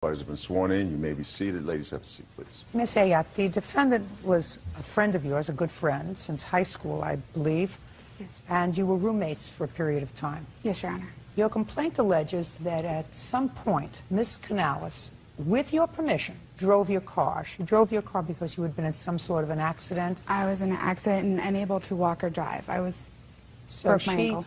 Parties have been sworn in. You may be seated. Ladies, have a seat, please. Miss Ayat, the defendant was a friend of yours, a good friend, since high school, I believe. Yes. And you were roommates for a period of time. Yes, Your Honor. Your complaint alleges that at some point, Miss Canales, with your permission, drove your car. She drove your car because you had been in some sort of an accident. I was in an accident and unable to walk or drive. I broke my ankle.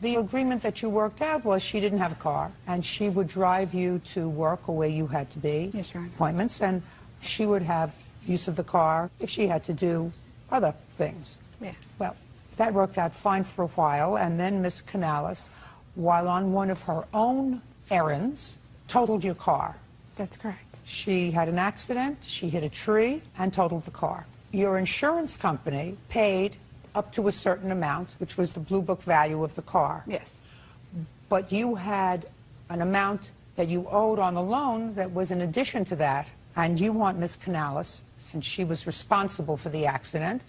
The agreement that you worked out was she didn't have a car, and she would drive you to work or where you had to be, yes, Your Honor, appointments, and she would have use of the car if she had to do other things. Yeah. Well, that worked out fine for a while, and then Miss Canales, while on one of her own errands, totaled your car. That's correct. She had an accident, she hit a tree, and totaled the car. Your insurance company paid up to a certain amount, which was the Blue Book value of the car. Yes. But you had an amount that you owed on the loan that was in addition to that, and you want Miss Canales, since she was responsible for the accident,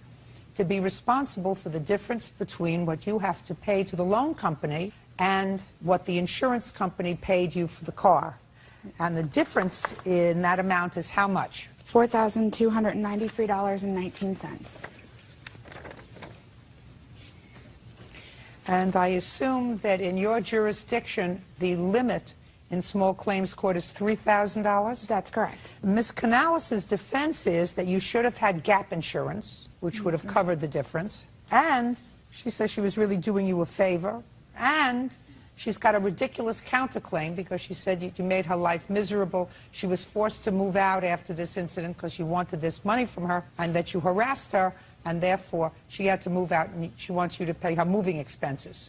to be responsible for the difference between what you have to pay to the loan company and what the insurance company paid you for the car. And the difference in that amount is how much? $4,293.19. And I assume that in your jurisdiction, the limit in small claims court is $3,000? That's correct. Ms. Canales' defense is that you should have had gap insurance, which would have covered the difference. And she says she was really doing you a favor. And she's got a ridiculous counterclaim because she said you made her life miserable. She was forced to move out after this incident because you wanted this money from her, and that you harassed her, and therefore she had to move out, and she wants you to pay her moving expenses.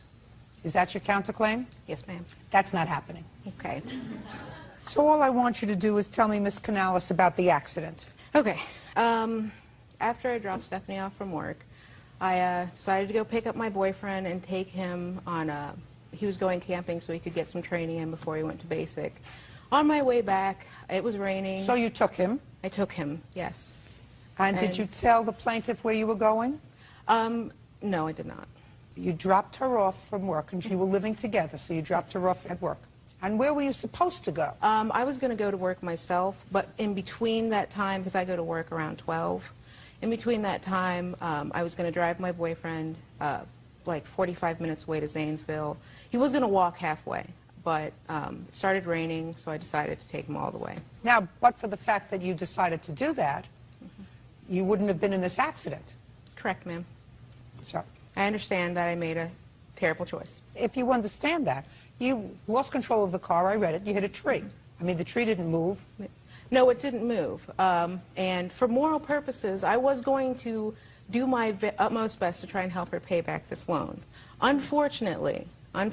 Is that your counterclaim? Yes, ma'am. That's not happening. Okay. So all I want you to do is tell me, Miss Canales, about the accident. Okay. After I dropped Stephanie off from work, I decided to go pick up my boyfriend and take him on a... He was going camping so he could get some training in before he went to basic. On my way back, it was raining. So you took him? I took him, yes. And did you tell the plaintiff where you were going? No, I did not. You dropped her off from work, and you were living together, so you dropped her off at work. And where were you supposed to go? I was going to go to work myself, but in between that time, because I go to work around 12, in between that time, I was going to drive my boyfriend like 45 minutes away to Zanesville. He was going to walk halfway, but it started raining, so I decided to take him all the way. Now, but for the fact that you decided to do that, you wouldn't have been in this accident. That's correct, ma'am. So, I understand that I made a terrible choice. if you understand that, you lost control of the car. I read it. You hit a tree. I mean, the tree didn't move. No, it didn't move. And for moral purposes, I was going to do my utmost best to try and help her pay back this loan. Unfortunately, I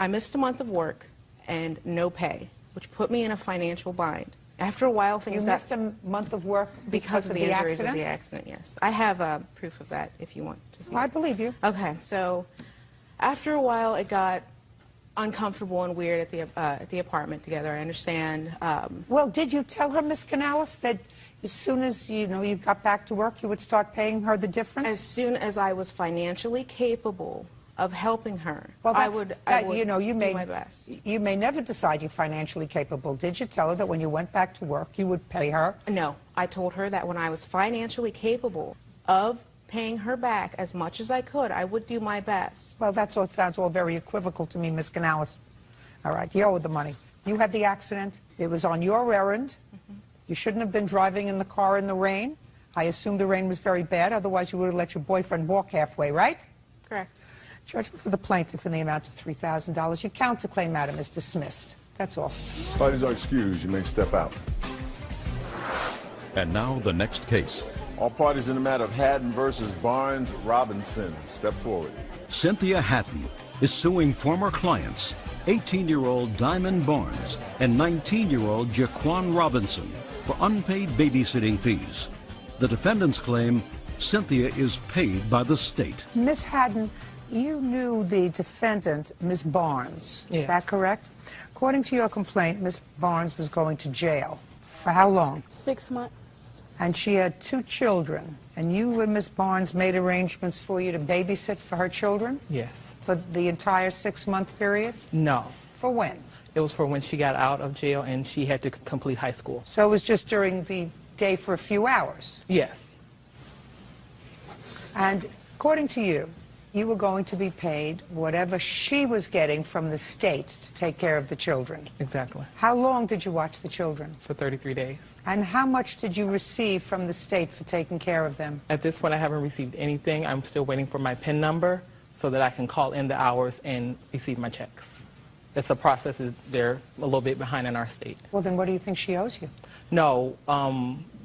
missed a month of work and no pay, which put me in a financial bind. After a while, things You missed a month of work because of the injuries accident? of the accident, yes. I have proof of that if you want to see I it. believe you. Okay, so after a while, it got uncomfortable and weird at the apartment together. I understand. Well, did you tell her, Miss Canales, that as soon as you got back to work, you would start paying her the difference? As soon as I was financially capable of helping her, Well, I would you do my best. You may never decide you're financially capable. Did you tell her that when you went back to work, you would pay her? No, I told her that when I was financially capable of paying her back as much as I could, I would do my best. Well, sounds all very equivocal to me, Miss Canales. All right, you owe the money. You had the accident. It was on your errand. You shouldn't have been driving in the car in the rain. I assume the rain was very bad. Otherwise, you would have let your boyfriend walk halfway, right? Correct. Judgment for the plaintiff in the amount of $3,000. Your counterclaim, madam, is dismissed. That's all. Parties are excused. You may step out. And now the next case. All parties in the matter of Haddon versus Barnes Robinson. Step forward. Cynthia Hatton is suing former clients, 18-year-old Diamond Barnes and 19-year-old Jaquan Robinson, for unpaid babysitting fees. The defendants claim Cynthia is paid by the state. Miss Haddon, you knew the defendant, Miss Barnes. Is that correct? According to your complaint, Miss Barnes was going to jail. For how long? 6 months. And she had 2 children. And you and Miss Barnes made arrangements for you to babysit for her children? Yes. For the entire 6-month period? No. For when? It was for when she got out of jail and she had to complete high school. So it was just during the day for a few hours. Yes. And according to you, you were going to be paid whatever she was getting from the state to take care of the children. Exactly. How long did you watch the children? For 33 days. And how much did you receive from the state for taking care of them? At this point, I haven't received anything. I'm still waiting for my PIN number so that I can call in the hours and receive my checks. It's a process. They're a little bit behind in our state. Well, then what do you think she owes you? No.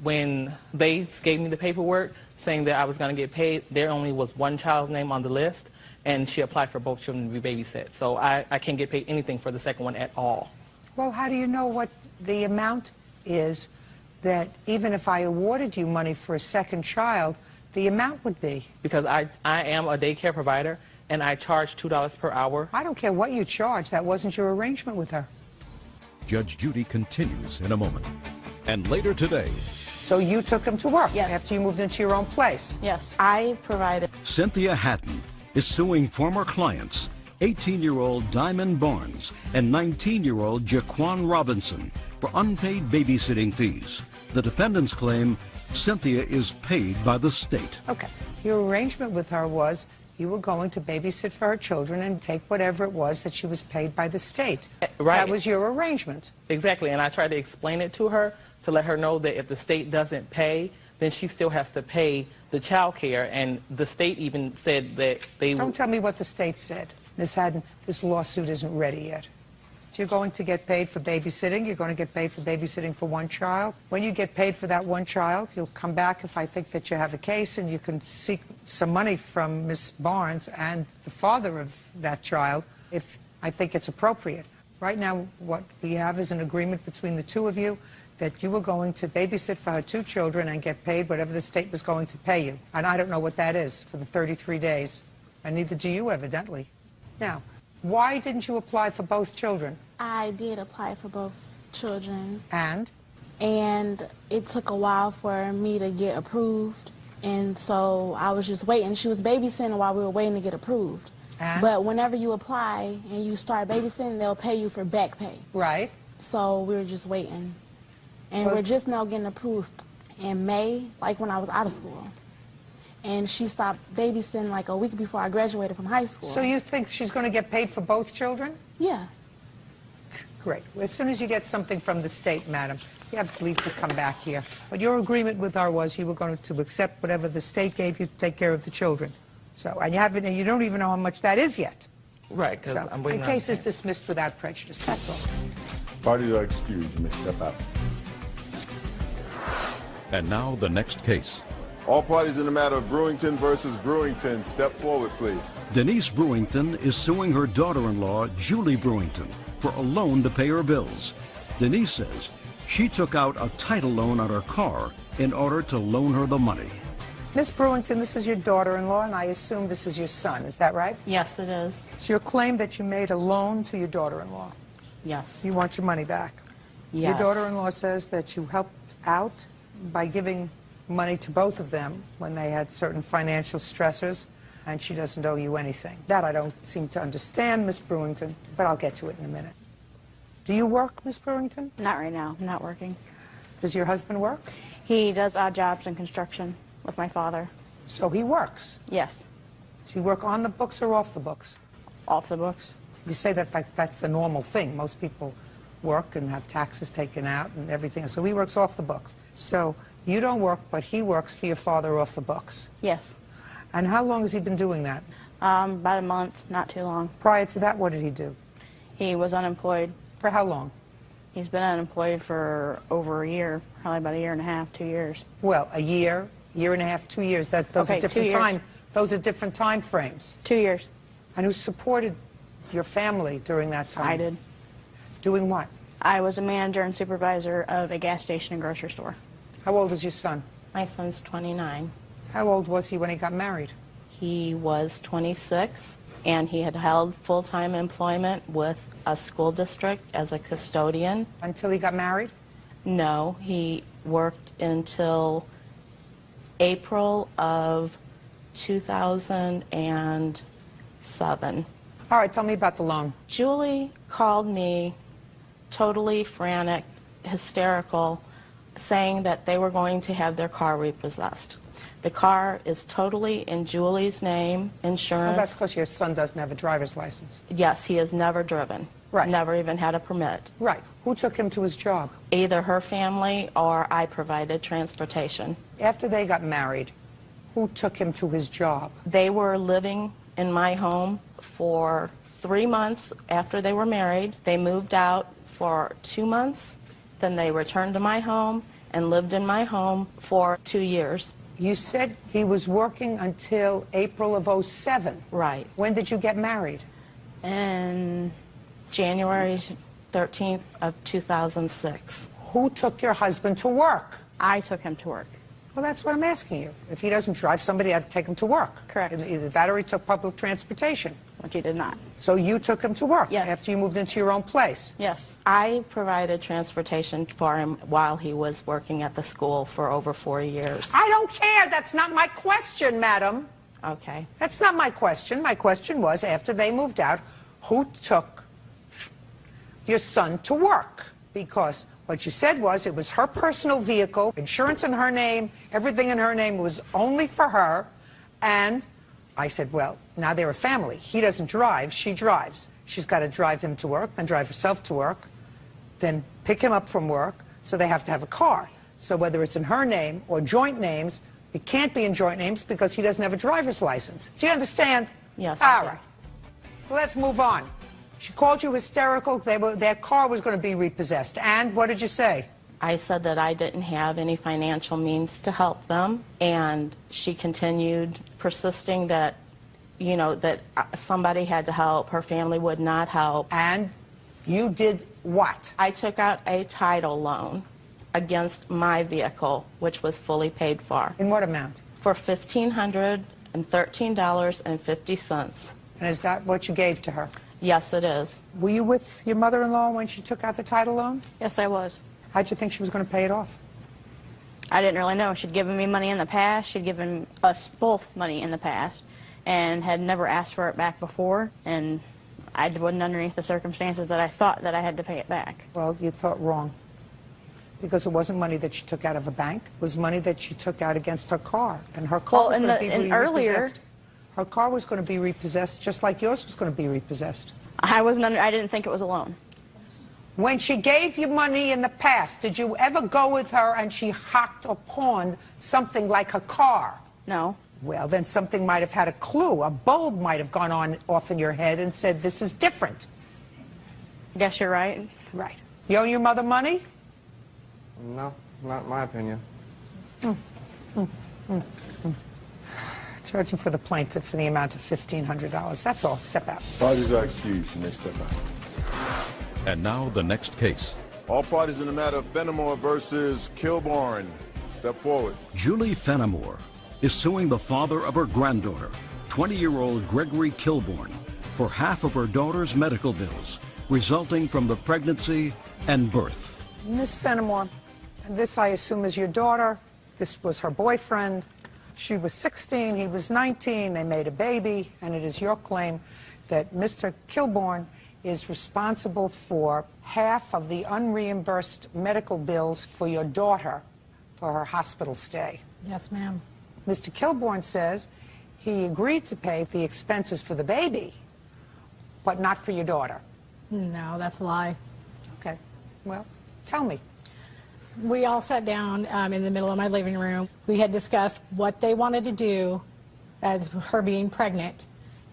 When they gave me the paperwork saying that I was going to get paid, there only was one child's name on the list, and she applied for both children to be babysat. So I can't get paid anything for the second one at all. Well, how do you know what the amount is that even if I awarded you money for a second child, the amount would be? Because I am a daycare provider, and I charge $2 per hour. I don't care what you charge. That wasn't your arrangement with her. Judge Judy continues in a moment. And later today, So you took him to work Yes. after you moved into your own place? Yes, I provided. Cynthia Hatton is suing former clients, 18-year-old Diamond Barnes and 19-year-old Jaquan Robinson, for unpaid babysitting fees. The defendants claim Cynthia is paid by the state. Okay. Your arrangement with her was you were going to babysit for her children and take whatever it was that she was paid by the state. Right. That was your arrangement. Exactly, and I tried to explain it to her to let her know that if the state doesn't pay, then she still has to pay the child care, and the state even said that they Don't tell me what the state said. Ms. Haddon, this lawsuit isn't ready yet. You're going to get paid for babysitting. You're going to get paid for babysitting for one child. When you get paid for that one child, you'll come back if I think that you have a case, and you can seek some money from Ms. Barnes and the father of that child if I think it's appropriate. Right now, what we have is an agreement between the two of you that you were going to babysit for her two children and get paid whatever the state was going to pay you. And I don't know what that is for the 33 days. And neither do you, evidently. Now, why didn't you apply for both children? I did apply for both children, And? and it took a while for me to get approved, and so I was just waiting. She was babysitting while we were waiting to get approved. And? But whenever you apply and you start babysitting, they'll pay you for back pay. Right. So we were just waiting. And Well- we're just now getting approved in May, like when I was out of school. And she stopped babysitting like a week before I graduated from high school. So you think she's going to get paid for both children? Yeah. Great. Well, as soon as you get something from the state, madam, you have leave to come back here. But your agreement with her was you were going to accept whatever the state gave you to take care of the children. So, and you don't even know how much that is yet. right, because So, I'm the waiting on case the is dismissed without prejudice. That's all. Parties are excused. You may step out. And now the next case. All parties in the matter of Brewington versus Brewington, step forward, please. Denise Brewington is suing her daughter-in-law, Julie Brewington, for a loan to pay her bills. Denise says she took out a title loan on her car in order to loan her the money. Miss Brewington, this is your daughter-in-law, and I assume this is your son. Is that right? Yes, it is. It's your claim that you made a loan to your daughter-in-law. Yes. You want your money back. Yes. Your daughter-in-law says that you helped out by giving money to both of them when they had certain financial stressors, and she doesn't owe you anything. That I don't seem to understand, Miss Brewington, but I'll get to it in a minute. Do you work, Miss Brewington? Not right now. I'm not working. Does your husband work? He does odd jobs in construction with my father. So he works. Yes. Does he work on the books or off the books? Off the books. You say that like that's the normal thing. Most people work and have taxes taken out and everything. So he works off the books. So you don't work, but he works for your father off the books. Yes. And how long has he been doing that? About a month, not too long. Prior to that, what did he do? He was unemployed. For how long? He's been unemployed for over a year, probably about a year and a half, 2 years. Well, a year, year and a half, 2 years. Those Okay, are 2 different years. Those are different time frames. 2 years. And who supported your family during that time? I did. Doing what? I was a manager and supervisor of a gas station and grocery store. How old is your son? My son's 29. How old was he when he got married? He was 26, and he had held full-time employment with a school district as a custodian. Until he got married? No, he worked until April of 2007. All right, tell me about the loan. Julie called me totally frantic, hysterical, saying that they were going to have their car repossessed. The car is totally in Julie's name, insurance. Well, that's because your son doesn't have a driver's license. Yes, he has never driven. Right. Never even had a permit. Right. Who took him to his job? Either her family or I provided transportation. After they got married, who took him to his job? They were living in my home for 3 months after they were married. They moved out for 2 months. Then they returned to my home and lived in my home for 2 years. You said he was working until April of '07. Right. When did you get married? And January 13th of 2006. Who took your husband to work? I took him to work. Well, that's what I'm asking you. If he doesn't drive, somebody had to take him to work. Correct. Either that or he took public transportation. Which he did not. So you took him to work? Yes. After you moved into your own place? Yes. I provided transportation for him while he was working at the school for over 4 years. I don't care. That's not my question, madam. Okay. That's not my question. My question was, after they moved out, who took your son to work? Because what you said was it was her personal vehicle, insurance in her name, everything in her name was only for her. And I said, well, now they're a family. He doesn't drive, she drives. She's got to drive him to work, then drive herself to work, then pick him up from work, so they have to have a car. So whether it's in her name or joint names, it can't be in joint names because he doesn't have a driver's license. Do you understand? Yes, All I do. right. Well, let's move on. She called you hysterical. Their car was going to be repossessed. And what did you say? I said that I didn't have any financial means to help them, and she continued persisting that, you know, that somebody had to help. Her family would not help. And you did what? I took out a title loan against my vehicle, which was fully paid for. In what amount? For $1,513.50. And is that what you gave to her? Yes, it is. Were you with your mother-in-law when she took out the title loan? Yes, I was. How'd you think she was going to pay it off? I didn't really know. She'd given me money in the past. She'd given us both money in the past and had never asked for it back before. And I wasn't underneath the circumstances that I thought that I had to pay it back. Well, you thought wrong. Because it wasn't money that she took out of a bank. It was money that she took out against her car. And her car was going to be repossessed. Her car was going to be repossessed just like yours was going to be repossessed. I didn't think it was a loan. When she gave you money in the past, did you ever go with her and she hocked or pawned something like a car? No. Well, then something might have had a clue. A bulb might have gone on off in your head and said, this is different. I guess you're right. Right. You owe your mother money? No, not in my opinion. Charging for the plaintiff for the amount of $1,500. That's all. Step out. Parties are excused. You may step out. And now the next case. All parties in the matter of Fenimore versus Kilbourne. Step forward. Julie Fenimore is suing the father of her granddaughter, 20-year-old Gregory Kilbourne, for half of her daughter's medical bills resulting from the pregnancy and birth. Miss Fenimore, this I assume is your daughter. This was her boyfriend. She was 16, he was 19, they made a baby, and it is your claim that Mr. Kilbourne is responsible for half of the unreimbursed medical bills for your daughter for her hospital stay. Yes, ma'am. Mr. Kilbourne says he agreed to pay the expenses for the baby, but not for your daughter. No, that's a lie. Okay, well, tell me. We all sat down in the middle of my living room. We had discussed what they wanted to do as her being pregnant.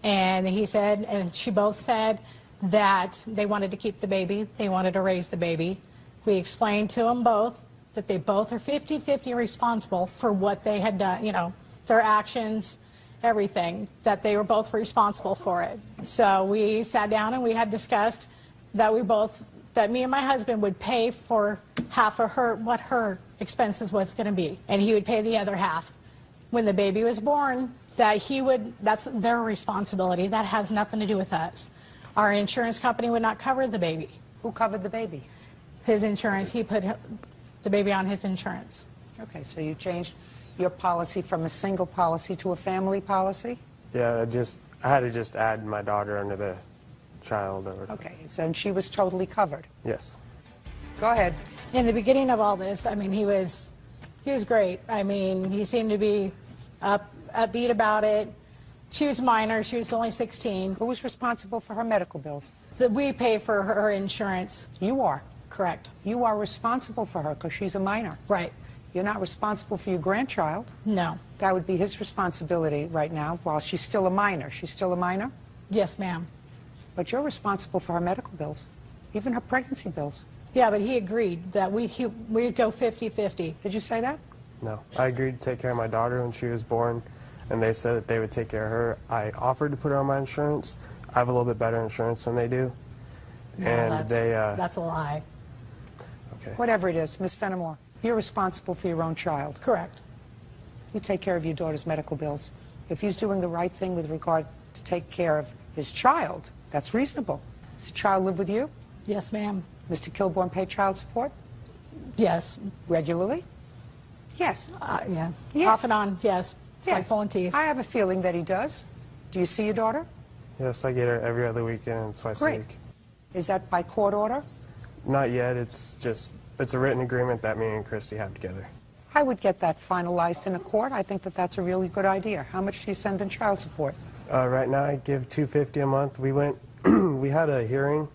And he said, and she both said that they wanted to keep the baby. They wanted to raise the baby. We explained to them both that they both are 50-50 responsible for what they had done, you know, their actions, everything, that they were both responsible for it. So we sat down and we had discussed that that me and my husband would pay for half of what her expenses was going to be, and he would pay the other half. When the baby was born, that's their responsibility. That has nothing to do with us. Our insurance company would not cover the baby. Who covered the baby? His insurance. He put the baby on his insurance. Okay, so you changed your policy from a single policy to a family policy? Yeah, I had to just add my daughter under the child. Okay, so and she was totally covered? Yes. Go ahead. In the beginning of all this, I mean, he was great. I mean, he seemed to be upbeat about it. She was a minor. She was only 16. Who was responsible for her medical bills? We pay for her insurance. You are. Correct. You are responsible for her because she's a minor. Right. You're not responsible for your grandchild. No. That would be his responsibility right now while she's still a minor. She's still a minor? Yes, ma'am. But you're responsible for her medical bills, even her pregnancy bills. Yeah, but he agreed that we'd go 50-50. Did you say that? No. I agreed to take care of my daughter when she was born, and they said that they would take care of her. I offered to put her on my insurance. I have a little bit better insurance than they do. No, And that's a lie. Okay. Whatever it is, Ms. Fenimore, you're responsible for your own child. Correct. You take care of your daughter's medical bills. If he's doing the right thing with regard to take care of his child, that's reasonable. Does the child live with you? Yes, ma'am. Mr. Kilborn pay child support? Yes. Regularly? Yes. Yeah. Yes. Off and on, yes. It's Yes. like pulling teeth. I have a feeling that he does. Do you see your daughter? Yes, I get her every other weekend and twice a Great. week. Is that by court order? Not yet. It's a written agreement that me and Christy have together. I would get that finalized in a court. I think that that's a really good idea. How much do you send in child support? Right now, I give $250 a month. We had a hearing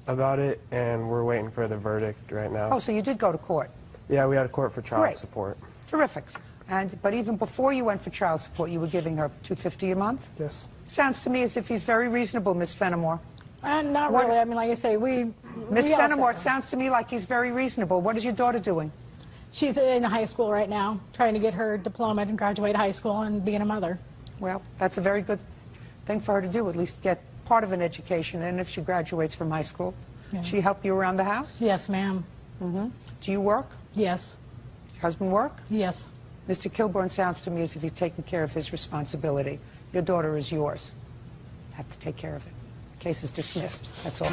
about it, and we're waiting for the verdict right now. Oh, so you did go to court. Yeah, we had a court for child Great. support. Terrific. But even before you went for child support, you were giving her $250 a month? Yes. Sounds to me as if he's very reasonable, Miss Fenimore. Not What- really. I mean, like I say, Miss we all Fenimore, it said- sounds to me like he's very reasonable. What is your daughter doing? She's in high school right now, trying to get her diploma and graduate high school and being a mother. Well, that's a very good thing for her to do, at least get part of an education. And if she graduates from high school, Yes. she help you around the house? Yes, ma'am. Do you work? Yes. Your husband work? Yes. Mr. Kilborn sounds to me as if he's taking care of his responsibility. Your daughter is yours. You have to take care of it. Case is dismissed. That's all.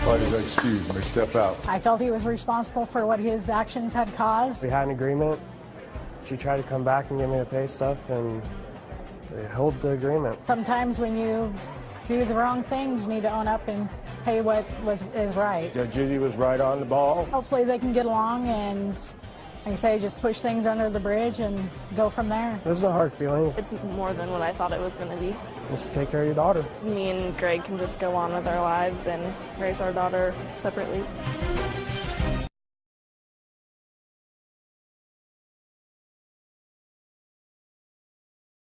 Parties are excused. May step out. I felt he was responsible for what his actions had caused. We had an agreement. She tried to come back and get me to pay stuff, and they held the agreement. Sometimes when you do the wrong things, you need to own up and pay what is right. Judge Judy was right on the ball. Hopefully they can get along and, like I say, just push things under the bridge and go from there. There's no hard feelings. It's more than what I thought it was going to be. Just take care of your daughter. Me and Greg can just go on with our lives and raise our daughter separately.